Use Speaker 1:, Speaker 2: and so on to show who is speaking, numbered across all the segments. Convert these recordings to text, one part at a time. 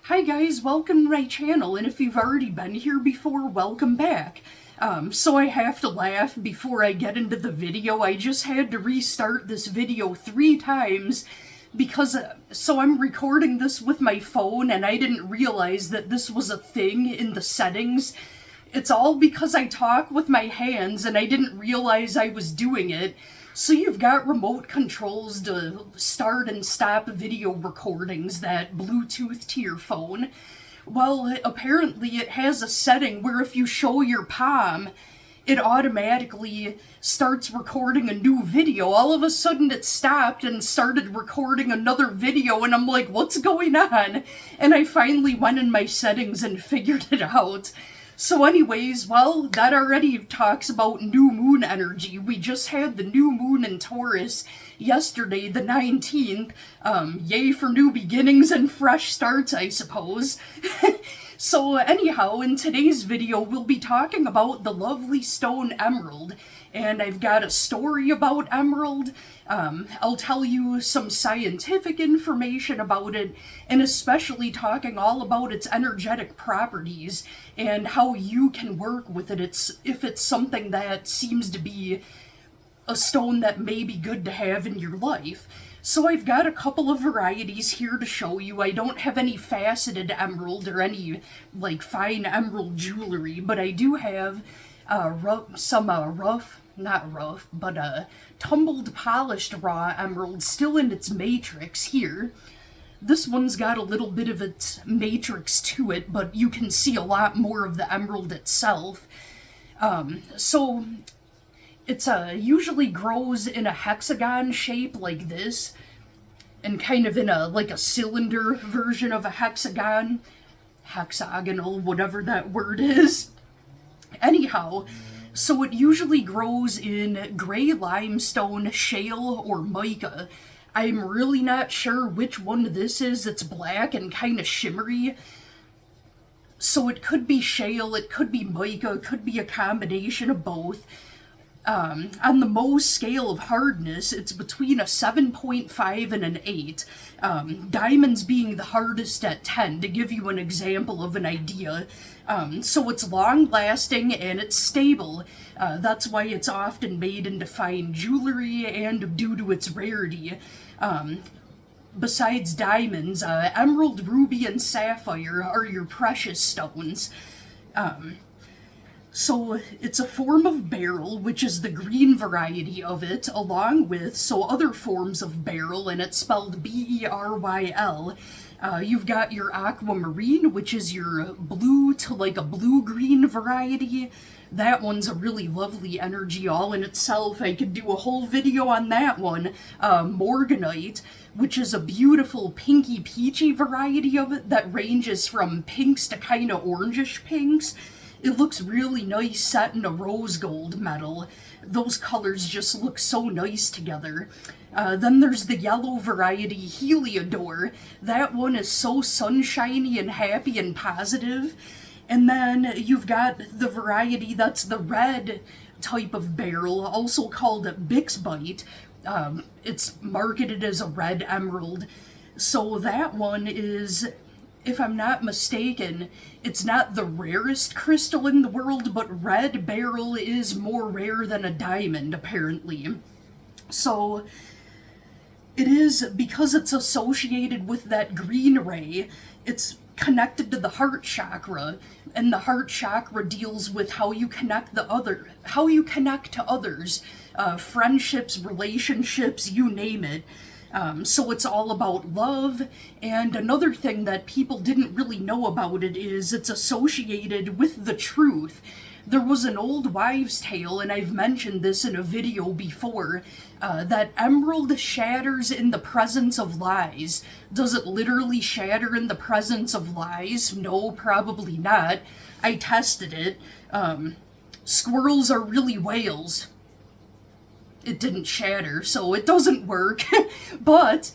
Speaker 1: Hi guys, welcome to my channel, and if you've already been here before, welcome back. So I have to laugh before I get into the video. I just had to restart this video 3 times because, so I'm recording this with my phone and I didn't realize that this was a thing in the settings. It's all because I talk with my hands and I didn't realize I was doing it. So you've got remote controls to start and stop video recordings that Bluetooth to your phone. Well, apparently it has a setting where if you show your palm, it automatically starts recording a new video. All of a sudden it stopped and started recording another video, and I'm like, what's going on? And I finally went in my settings and figured it out. So anyways, well, that already talks about new moon energy. We just had the new moon in Taurus yesterday, the 19th. Yay for new beginnings and fresh starts, I suppose. So anyhow, in today's video, we'll be talking about the lovely stone emerald. And I've got a story about emerald. I'll tell you some scientific information about it, and especially talking all about its energetic properties and how you can work with it. If it's something that seems to be a stone that may be good to have in your life. So I've got a couple of varieties here to show you. I don't have any faceted emerald or any like fine emerald jewelry, but I do have tumbled polished raw emerald still in its matrix here. This one's got a little bit of its matrix to it, but you can see a lot more of the emerald itself. So it's usually grows in a hexagon shape like this, and kind of in like a cylinder version of a hexagon, hexagonal, whatever that word is. Anyhow, so it usually grows in gray limestone, shale, or mica. I'm really not sure which one this is. It's black and kind of shimmery. So it could be shale, it could be mica, it could be a combination of both. On the Mohs scale of hardness, it's between a 7.5 and an 8. Diamonds being the hardest at 10, to give you an example of an idea. So it's long-lasting and it's stable. That's why it's often made into fine jewelry and due to its rarity. Besides diamonds, emerald, ruby, and sapphire are your precious stones. So it's a form of beryl, which is the green variety of it, along with other forms of beryl, and it's spelled B-E-R-Y-L. You've got your aquamarine, which is your blue to like a blue-green variety. That one's a really lovely energy all in itself. I could do a whole video on that one. Morganite, which is a beautiful pinky peachy variety of it that ranges from pinks to kind of orangish pinks. It looks really nice set in a rose gold metal. Those colors just look so nice together. Then there's the yellow variety, Heliodor. That one is so sunshiny and happy and positive. And then you've got the variety that's the red type of beryl, also called Bixbyte. It's marketed as a red emerald. So that one is, if I'm not mistaken, it's not the rarest crystal in the world, but red beryl is more rare than a diamond, apparently. So it is, because it's associated with that green ray, it's connected to the heart chakra, and the heart chakra deals with how you connect to others, friendships, relationships, you name it. So it's all about love, and another thing that people didn't really know about it is it's associated with the truth. There was an old wives' tale, and I've mentioned this in a video before, that emerald shatters in the presence of lies. Does it literally shatter in the presence of lies? No, probably not. I tested it. Squirrels are really whales. It didn't shatter, so it doesn't work. but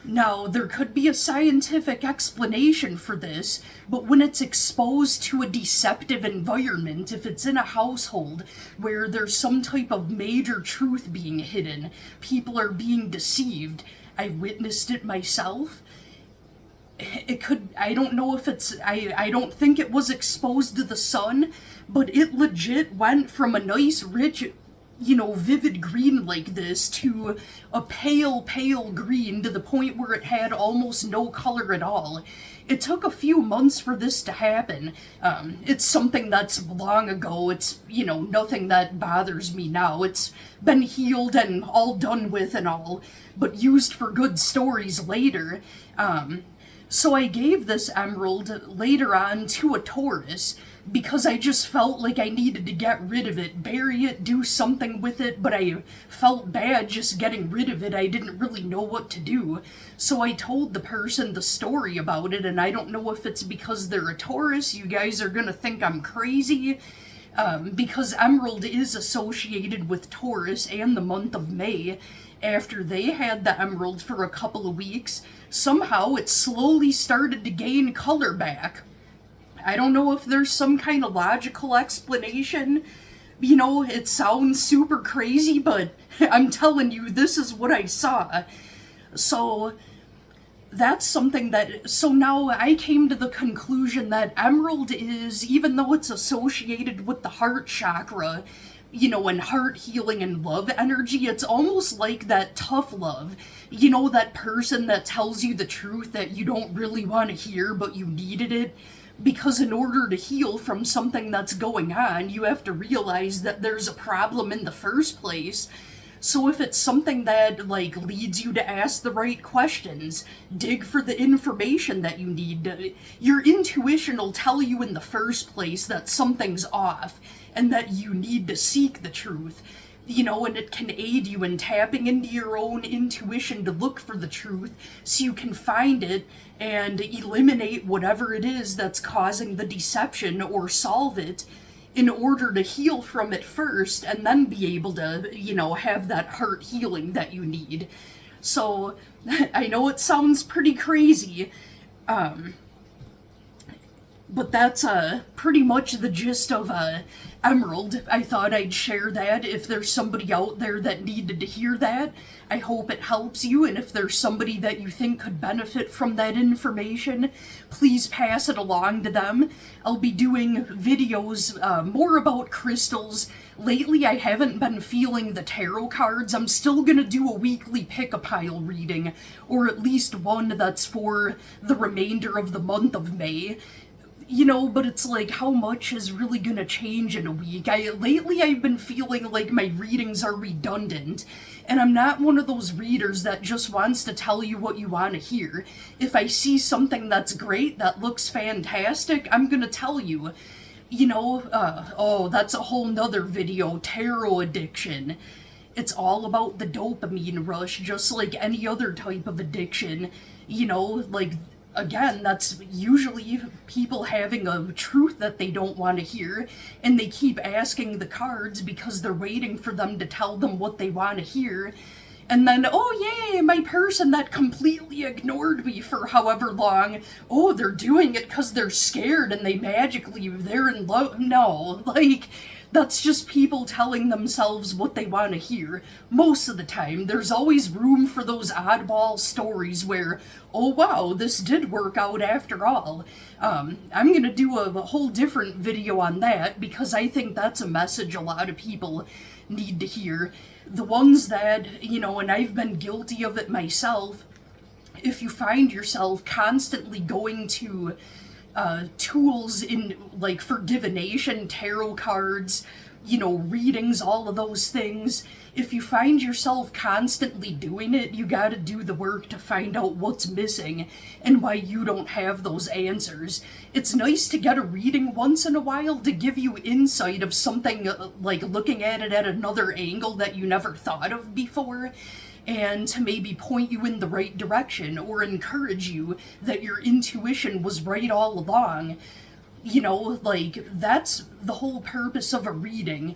Speaker 1: now there could be a scientific explanation for this, but when it's exposed to a deceptive environment, if it's in a household where there's some type of major truth being hidden, people are being deceived. I witnessed it myself. it could, I don't know if it's, I don't think it was exposed to the sun, but it legit went from a nice, rich, vivid green like this to a pale green to the point where it had almost no color at all. It took a few months for this to happen. It's something that's long ago. It's, nothing that bothers me now. It's been healed and all done with and all, but used for good stories later. So I gave this emerald later on to a Taurus because I just felt like I needed to get rid of it, bury it, do something with it, but I felt bad just getting rid of it. I didn't really know what to do. So I told the person the story about it, and I don't know if it's because they're a Taurus. You guys are gonna think I'm crazy. Because emerald is associated with Taurus and the month of May. After they had the emerald for a couple of weeks, somehow it slowly started to gain color back. I don't know if there's some kind of logical explanation. It sounds super crazy, but I'm telling you, this is what I saw. So that's something so now I came to the conclusion that emerald is, even though it's associated with the heart chakra, and heart healing and love energy, it's almost like that tough love. That person that tells you the truth that you don't really want to hear, but you needed it. Because in order to heal from something that's going on, you have to realize that there's a problem in the first place. So if it's something that, leads you to ask the right questions, dig for the information that you need, your intuition will tell you in the first place that something's off and that you need to seek the truth. And it can aid you in tapping into your own intuition to look for the truth so you can find it and eliminate whatever it is that's causing the deception or solve it in order to heal from it first and then be able to, have that heart healing that you need. So I know it sounds pretty crazy, but that's pretty much the gist of Emerald. I thought I'd share that if there's somebody out there that needed to hear that. I hope it helps you, and if there's somebody that you think could benefit from that information, please pass it along to them. I'll be doing videos more about crystals. Lately, I haven't been feeling the tarot cards. I'm still gonna do a weekly pick-a-pile reading, or at least one that's for the remainder of the month of May. But it's like, how much is really gonna change in a week? Lately I've been feeling like my readings are redundant, and I'm not one of those readers that just wants to tell you what you want to hear. If I see something that's great, that looks fantastic, I'm gonna tell you. That's a whole nother video, tarot addiction. It's all about the dopamine rush, just like any other type of addiction. Again, that's usually people having a truth that they don't want to hear, and they keep asking the cards because they're waiting for them to tell them what they want to hear. And then, oh yay, my person that completely ignored me for however long, they're doing it because they're scared and they're in love. No, that's just people telling themselves what they want to hear. Most of the time, there's always room for those oddball stories where, oh wow, this did work out after all. I'm gonna do a whole different video on that because I think that's a message a lot of people need to hear. The ones that, and I've been guilty of it myself, if you find yourself constantly going to tools for divination, tarot cards, readings, all of those things. If you find yourself constantly doing it, you gotta do the work to find out what's missing and why you don't have those answers. It's nice to get a reading once in a while to give you insight of something, looking at it at another angle that you never thought of before, and to maybe point you in the right direction or encourage you that your intuition was right all along. That's the whole purpose of a reading,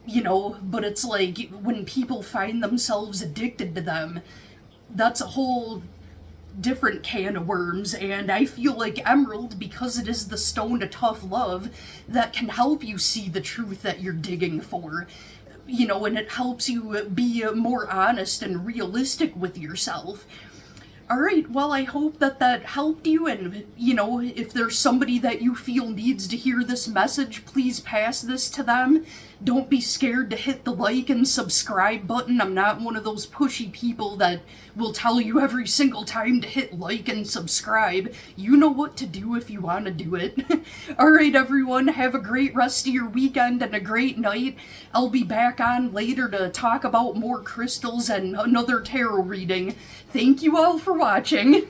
Speaker 1: but it's like when people find themselves addicted to them, that's a whole different can of worms. And I feel like Emerald, because it is the stone to tough love, that can help you see the truth that you're digging for. And it helps you be more honest and realistic with yourself. Alright, well, I hope that that helped you, and, you know, if there's somebody that you feel needs to hear this message, please pass this to them. Don't be scared to hit the like and subscribe button. I'm not one of those pushy people that will tell you every single time to hit like and subscribe. You know what to do if you want to do it. Alright, everyone, have a great rest of your weekend and a great night. I'll be back on later to talk about more crystals and another tarot reading. Thank you all for watching.